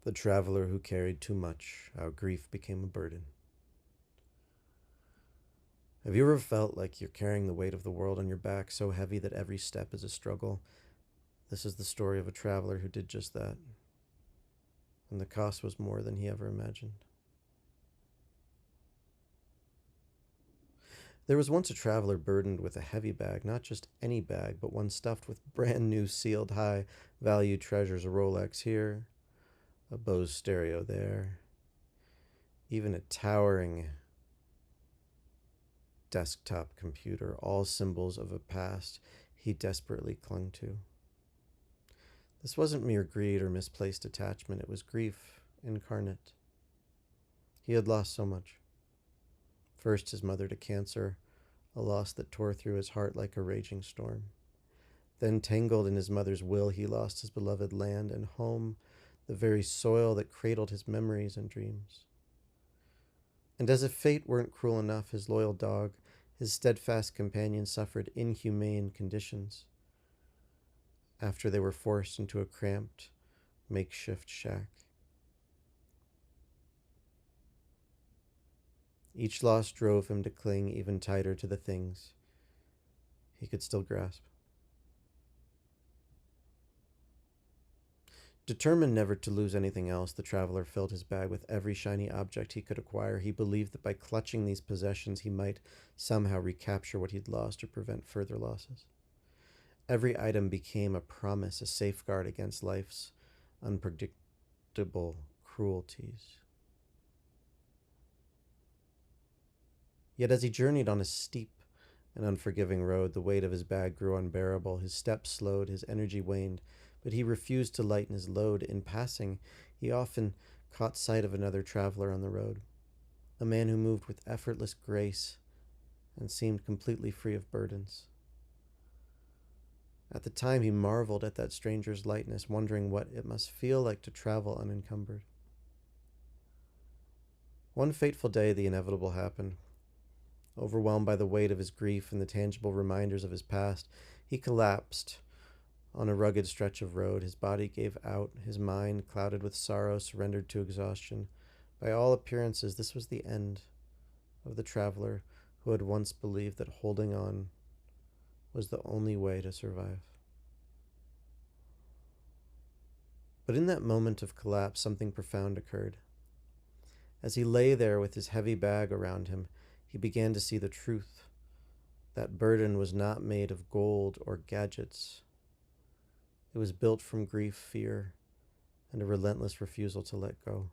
The traveler who carried too much, how grief became a burden. Have you ever felt like you're carrying the weight of the world on your back so heavy that every step is a struggle? This is the story of a traveler who did just that, and the cost was more than he ever imagined. There was once a traveler burdened with a heavy bag, not just any bag, but one stuffed with brand new sealed high value treasures, a Rolex here, a Bose stereo there, even a towering desktop computer, all symbols of a past he desperately clung to. This wasn't mere greed or misplaced attachment, it was grief incarnate. He had lost so much. First, his mother to cancer, a loss that tore through his heart like a raging storm. Then, tangled in his mother's will, he lost his beloved land and home, the very soil that cradled his memories and dreams. And as if fate weren't cruel enough, his loyal dog, his steadfast companion, suffered inhumane conditions after they were forced into a cramped, makeshift shack. Each loss drove him to cling even tighter to the things he could still grasp. Determined never to lose anything else, the traveler filled his bag with every shiny object he could acquire. He believed that by clutching these possessions, he might somehow recapture what he'd lost or prevent further losses. Every item became a promise, a safeguard against life's unpredictable cruelties. Yet as he journeyed on a steep and unforgiving road, the weight of his bag grew unbearable. His steps slowed, his energy waned, but he refused to lighten his load. In passing, he often caught sight of another traveler on the road, a man who moved with effortless grace and seemed completely free of burdens. At the time, he marveled at that stranger's lightness, wondering what it must feel like to travel unencumbered. One fateful day, the inevitable happened. Overwhelmed by the weight of his grief and the tangible reminders of his past, he collapsed on a rugged stretch of road. His body gave out, his mind, clouded with sorrow, surrendered to exhaustion. By all appearances, this was the end of the traveler who had once believed that holding on was the only way to survive. But in that moment of collapse, something profound occurred. As he lay there with his heavy bag around him, he began to see the truth. That burden was not made of gold or gadgets. It was built from grief, fear, and a relentless refusal to let go.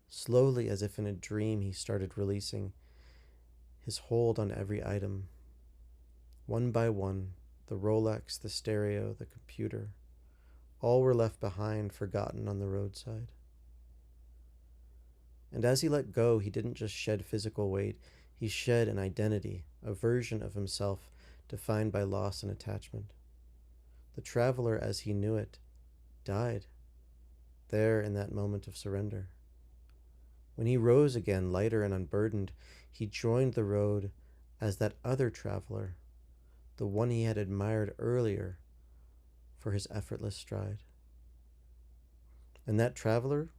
Slowly, as if in a dream, he started releasing his hold on every item. One by one, the Rolex, the stereo, the computer, all were left behind, forgotten on the roadside. And as he let go, he didn't just shed physical weight, he shed an identity, a version of himself defined by loss and attachment. The traveler, as he knew it, died there in that moment of surrender. When he rose again, lighter and unburdened, he joined the road as that other traveler, the one he had admired earlier for his effortless stride. And that traveler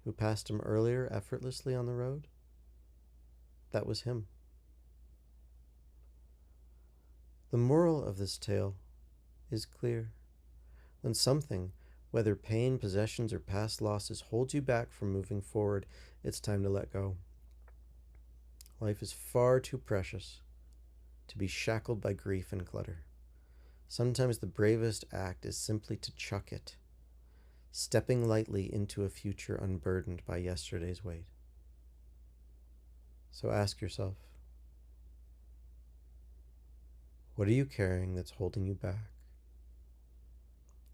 who passed him earlier effortlessly on the road, that was him. The moral of this tale is clear. When something, whether pain, possessions, or past losses, holds you back from moving forward, it's time to let go. Life is far too precious to be shackled by grief and clutter. Sometimes the bravest act is simply to chuck it, stepping lightly into a future unburdened by yesterday's weight. So ask yourself, what are you carrying that's holding you back?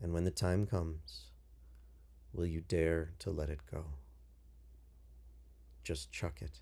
And when the time comes, will you dare to let it go? Just chuck it.